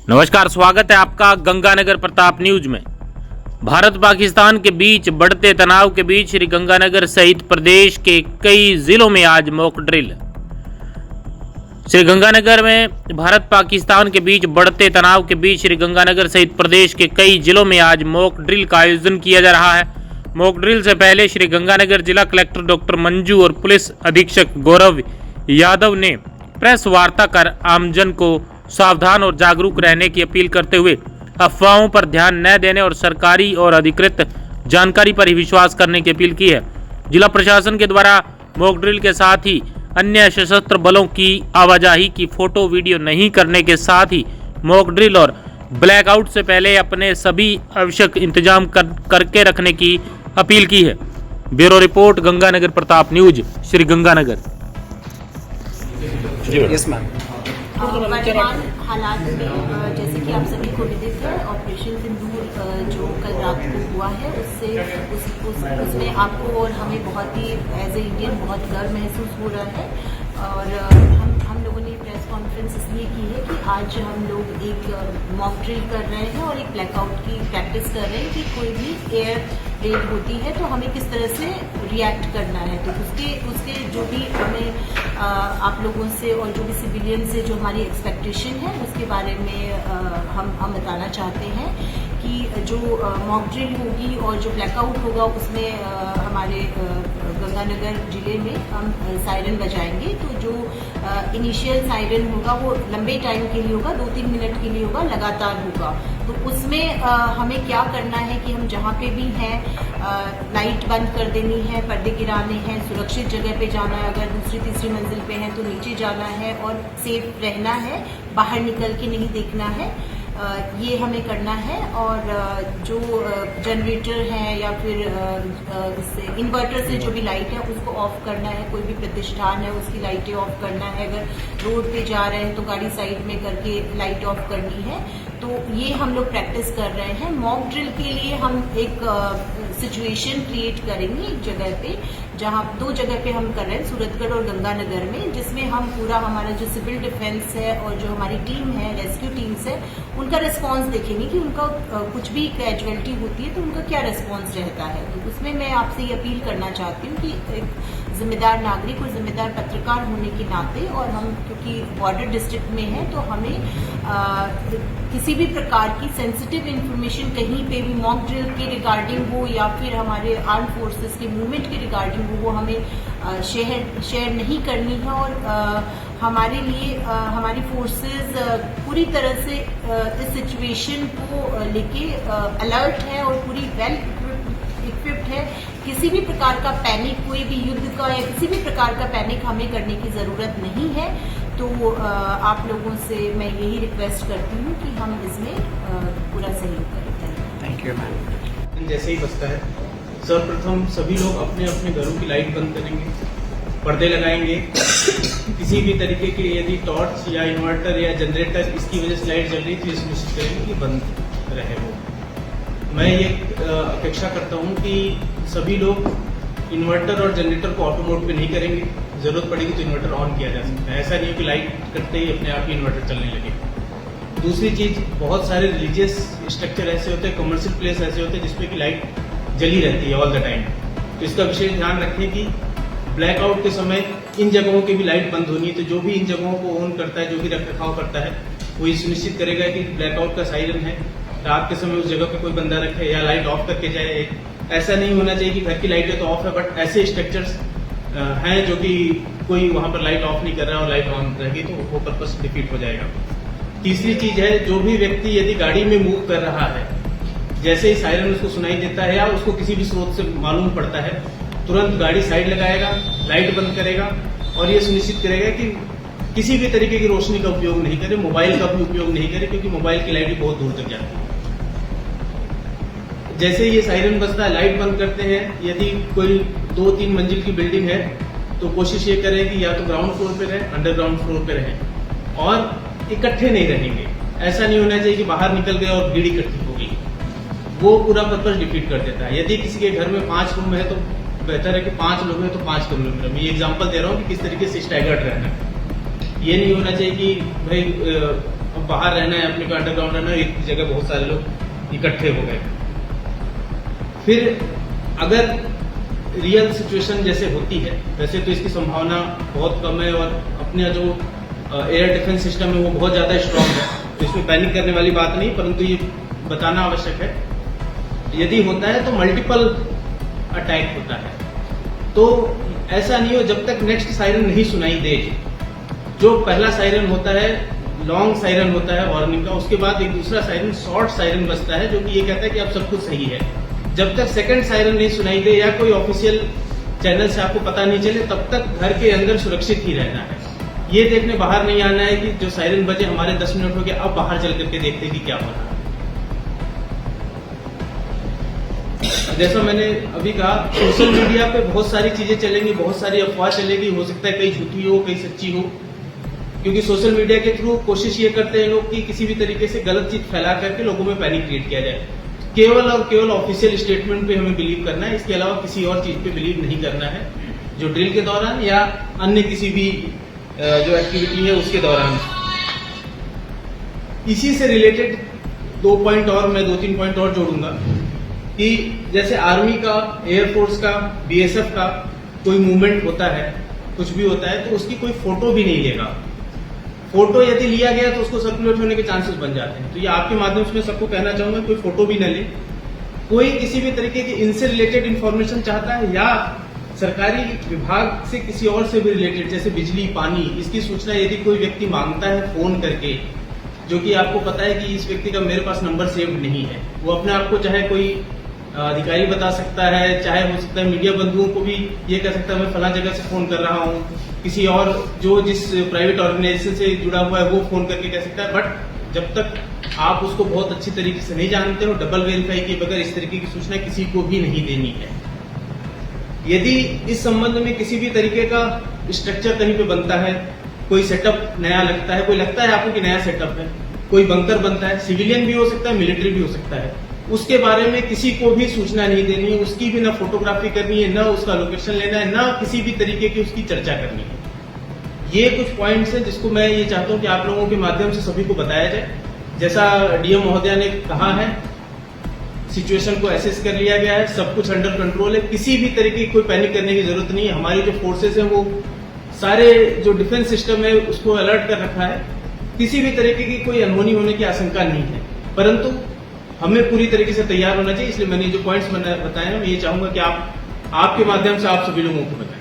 नमस्कार, स्वागत है आपका गंगानगर प्रताप न्यूज में। भारत पाकिस्तान के बीच बढ़ते तनाव के बीच श्री गंगानगर सहित प्रदेश के कई जिलों में आज मॉक ड्रिल। श्री गंगानगर में भारत पाकिस्तान के बीच बढ़ते तनाव के बीच श्री गंगानगर सहित प्रदेश के कई जिलों में आज मॉक ड्रिल का आयोजन किया जा रहा है। मॉक ड्रिल से पहले श्री गंगानगर जिला कलेक्टर डॉक्टर मंजू और पुलिस अधीक्षक गौरव यादव ने प्रेस वार्ता कर आमजन को सावधान और जागरूक रहने की अपील करते हुए अफवाहों पर ध्यान न देने और सरकारी और अधिकृत जानकारी पर ही विश्वास करने की अपील की है। जिला प्रशासन के द्वारा मॉक ड्रिल के साथ ही अन्य सशस्त्र बलों की आवाजाही की फोटो वीडियो नहीं करने के साथ ही मॉक ड्रिल और ब्लैकआउट से पहले अपने सभी आवश्यक इंतजाम करके रखने की अपील की है। Bureau report, Ganganagar Pratap news, Shri Ganganagar. Yes ma'am. वर्तमान हालात में जैसे कि आप सभी को विदित है, ऑपरेशन सिंदूर जो कल रात को हुआ है उसमें आपको और हमें बहुत ही एज ए इंडियन बहुत गर्व महसूस हो रहा है। और हम लोगों ने प्रेस कॉन्फ्रेंस इसलिए की है कि आज हम लोग एक मॉक ड्रिल कर रहे हैं और एक ब्लैकआउट की प्रैक्टिस कर रहे हैं कि कोई भी एयर रेड होती है तो हमें किस तरह से रिएक्ट करना है। तो उसके जो भी हमें आप लोगों से और जो भी सिविलियन से जो हमारी एक्सपेक्टेशन है उसके बारे में हम बताना चाहते हैं कि जो मॉक ड्रिल होगी और जो ब्लैकआउट होगा उसमें हमारे गंगानगर जिले में हम सायरन बजाएंगे। तो जो इनिशियल सायरन होगा वो लंबे टाइम के लिए होगा, 2-3 मिनट के लिए होगा, लगातार होगा। तो उसमें हमें क्या करना है कि हम जहाँ पे भी हैं लाइट बंद कर देनी है, पर्दे गिराने हैं, सुरक्षित जगह पे जाना है, अगर दूसरी तीसरी मंजिल पे हैं तो नीचे जाना है और सेफ रहना है, बाहर निकल के नहीं देखना है, ये हमें करना है। और जो जनरेटर है या फिर इससे इन्वर्टर से जो भी लाइट है उसको ऑफ करना है, कोई भी प्रतिष्ठान है उसकी लाइटें ऑफ करना है, अगर रोड पे जा रहे हैं तो गाड़ी साइड में करके लाइट ऑफ करनी है। तो ये हम लोग प्रैक्टिस कर रहे हैं। मॉक ड्रिल के लिए हम एक सिचुएशन क्रिएट करेंगे एक जगह पे, जहाँ 2 जगह पे हम कर रहे हैं, सूरतगढ़ और गंगानगर में, जिसमें हम पूरा हमारा जो सिविल डिफेंस है और जो हमारी टीम है, रेस्क्यू टीम्स है, उनका रिस्पांस देखेंगे कि उनका कुछ भी कैजुअलिटी होती है तो उनका क्या रिस्पांस रहता है। तो उसमें मैं आपसे ये अपील करना चाहती हूँ कि एक जिम्मेदार नागरिक और जिम्मेदार पत्रकार होने के नाते, और हम क्योंकि बॉर्डर डिस्ट्रिक्ट में है तो हमें किसी भी प्रकार की सेंसिटिव इंफॉर्मेशन कहीं पे भी मॉक ड्रिल के रिगार्डिंग हो या फिर हमारे आर्म फोर्सेस के मूवमेंट के रिगार्डिंग हो, वो हमें शेयर नहीं करनी है। और हमारे लिए हमारी फोर्सेस पूरी तरह से इस सिचुएशन को लेके अलर्ट है और पूरी वेल इक्विप्ड है। किसी भी प्रकार का पैनिक, कोई भी युद्ध का या किसी भी प्रकार का पैनिक हमें करने की ज़रूरत नहीं है। तो आप लोगों से मैं यही रिक्वेस्ट करती हूँ कि हम इसमें पूरा सहयोग करें। Thank you ma'am. जैसे ही बचता है, सर्वप्रथम सभी लोग अपने अपने घरों की लाइट बंद करेंगे, पर्दे लगाएंगे। किसी भी तरीके की यदि टॉर्च या इन्वर्टर या जनरेटर इसकी वजह से लाइट जल रही है तो ये सुनिश्चित करेंगे कि बंद रहे वो। मैं ये अपेक्षा करता हूँ कि सभी लोग इन्वर्टर और जनरेटर को ऑटो मोड पे नहीं करेंगे, जरूरत पड़ेगी तो इन्वर्टर ऑन किया जा सकता है। ऐसा नहीं है कि लाइट कटते ही अपने आप ही इन्वर्टर चलने लगे। दूसरी चीज, बहुत सारे रिलीजियस स्ट्रक्चर ऐसे होते हैं, कमर्शियल प्लेस ऐसे होते हैं जिसपे कि लाइट जली रहती है ऑल द टाइम। तो इसका विशेष ध्यान रखें कि ब्लैकआउट के समय इन जगहों की भी लाइट बंद होनी है। तो जो भी इन जगहों को ऑन करता है, जो भी रख रखाव करता है, वो ये सुनिश्चित करेगा कि ब्लैकआउट का सायरन है, रात के समय उस जगह पे कोई बंदा रखे या लाइट ऑफ करके जाए। ऐसा नहीं होना चाहिए कि घर की लाइटें तो ऑफ है बट ऐसे स्ट्रक्चर्स हैं जो कि कोई वहां पर लाइट ऑफ नहीं कर रहा है और लाइट ऑन रहेगी तो वो पर्पस डिफीट हो जाएगा। तीसरी चीज है, जो भी व्यक्ति यदि गाड़ी में मूव कर रहा है, जैसे ही सायरन उसको सुनाई देता है या उसको किसी भी स्रोत से मालूम पड़ता है, तुरंत गाड़ी साइड लगाएगा, लाइट बंद करेगा और ये सुनिश्चित करेगा कि किसी भी तरीके की रोशनी का उपयोग नहीं करे, मोबाइल का भी उपयोग नहीं करे, क्योंकि मोबाइल की लाइट भी बहुत दूर तक जाती है। जैसे ये सायरन बजता है, लाइट बंद करते हैं। यदि कोई 2-3 मंजिल की बिल्डिंग है तो कोशिश ये करें कि या तो ग्राउंड फ्लोर पे रहें, अंडरग्राउंड फ्लोर पे रहें और इकट्ठे नहीं रहेंगे। ऐसा नहीं होना चाहिए कि बाहर निकल गए और भीड़ इकट्ठी हो गई, वो पूरा पर्पस डिफीट कर देता है। यदि किसी के घर में 5 रूम है तो बेहतर है कि 5 लोग हैं तो 5 कमरे में रहें। मैं ये एग्जाम्पल दे रहा हूँ कि किस तरीके से स्टैगर्ड रहना है। ये नहीं होना चाहिए कि भाई अब बाहर रहना है, अपने को अंडरग्राउंड रहना है, एक जगह बहुत सारे लोग इकट्ठे हो गए। फिर अगर रियल सिचुएशन जैसे होती है, वैसे तो इसकी संभावना बहुत कम है और अपने जो एयर डिफेंस सिस्टम है वो बहुत ज़्यादा स्ट्रांग है, तो इसमें पैनिक करने वाली बात नहीं, परंतु ये बताना आवश्यक है यदि होता है तो मल्टीपल अटैक होता है। तो ऐसा नहीं हो जब तक नेक्स्ट सायरन नहीं सुनाई दे। जो पहला सायरन होता है लॉन्ग सायरन होता है वार्निंग का, उसके बाद एक दूसरा सायरन शॉर्ट सायरन बजता है जो कि ये कहता है कि अब सब कुछ सही है। जब तक सेकंड सायरन नहीं सुनाई दे या कोई ऑफिशियल चैनल से आपको पता नहीं चले तब तक घर के अंदर सुरक्षित ही रहना है। ये देखने बाहर नहीं आना है कि जो सायरन बजे हमारे 10 मिनट हो गए, अब बाहर चल करके देखते कि क्या हो रहा है। जैसा मैंने अभी कहा, सोशल मीडिया पे बहुत सारी चीजें चलेंगी, बहुत सारी अफवाह चलेगी, हो सकता है कई झूठी हो कई सच्ची हो, क्योंकि सोशल मीडिया के थ्रू कोशिश ये करते हैं लोग कि किसी भी तरीके से गलत चीज फैला करके लोगों में पैनिक क्रिएट किया जाए। केवल और केवल ऑफिशियल स्टेटमेंट पे हमें बिलीव करना है, इसके अलावा किसी और चीज पे बिलीव नहीं करना है जो ड्रिल के दौरान या अन्य किसी भी जो एक्टिविटी है उसके दौरान। इसी से रिलेटेड 2 पॉइंट और मैं 2-3 पॉइंट और जोड़ूंगा कि जैसे आर्मी का, एयरफोर्स का, बीएसएफ का कोई मूवमेंट होता है, कुछ भी होता है, तो उसकी कोई फोटो भी नहीं लेगा। फोटो यदि लिया गया तो उसको सर्कुलेट होने के चांसेस बन जाते हैं। तो ये आपके माध्यम से मैं सबको कहना चाहूंगा, कोई फोटो भी न ले। कोई किसी भी तरीके की इनसे रिलेटेड इंफॉर्मेशन चाहता है या सरकारी विभाग से किसी और से भी रिलेटेड, जैसे बिजली, पानी, इसकी सूचना यदि कोई व्यक्ति मांगता है फोन करके, जो कि आपको पता है कि इस व्यक्ति का मेरे पास नंबर सेव्ड नहीं है, वो अपने आप को चाहे कोई अधिकारी बता सकता है, चाहे हो सकता है मीडिया बंधुओं को भी ये कह सकता है मैं फला जगह से फोन कर रहा हूँ, किसी और जो जिस प्राइवेट ऑर्गेनाइजेशन से जुड़ा हुआ है वो फोन करके कह सकता है। बट जब तक आप उसको बहुत अच्छी तरीके से नहीं जानते हो, डबल वेरीफाई किए बगैर इस तरीके की सूचना किसी को भी नहीं देनी है। यदि इस संबंध में किसी भी तरीके का स्ट्रक्चर कहीं पे बनता है, कोई सेटअप नया लगता है, कोई लगता है आपको कि नया सेटअप है, कोई बंकर बनता है, सिविलियन भी हो सकता है, मिलिट्री भी हो सकता है, उसके बारे में किसी को भी सूचना नहीं देनी है, उसकी भी ना फोटोग्राफी करनी है, ना उसका लोकेशन लेना है, ना किसी भी तरीके की उसकी चर्चा करनी है। ये कुछ पॉइंट्स हैं जिसको मैं ये चाहता हूं कि आप लोगों के माध्यम से सभी को बताया जाए। जैसा डीएम महोदया ने कहा है, सिचुएशन को एसेस कर लिया गया है, सब कुछ अंडर कंट्रोल है, किसी भी तरीके की कोई पैनिक करने की जरूरत नहीं है। हमारी जो फोर्सेस हैं वो सारे जो डिफेंस सिस्टम है उसको अलर्ट कर रखा है, किसी भी तरीके की कोई अनहोनी होने की आशंका नहीं है, परंतु हमें पूरी तरीके से तैयार होना चाहिए। इसलिए मैंने जो पॉइंट्स बताए हैं मैं ये चाहूंगा कि आपके माध्यम से आप सभी लोगों को बताएं।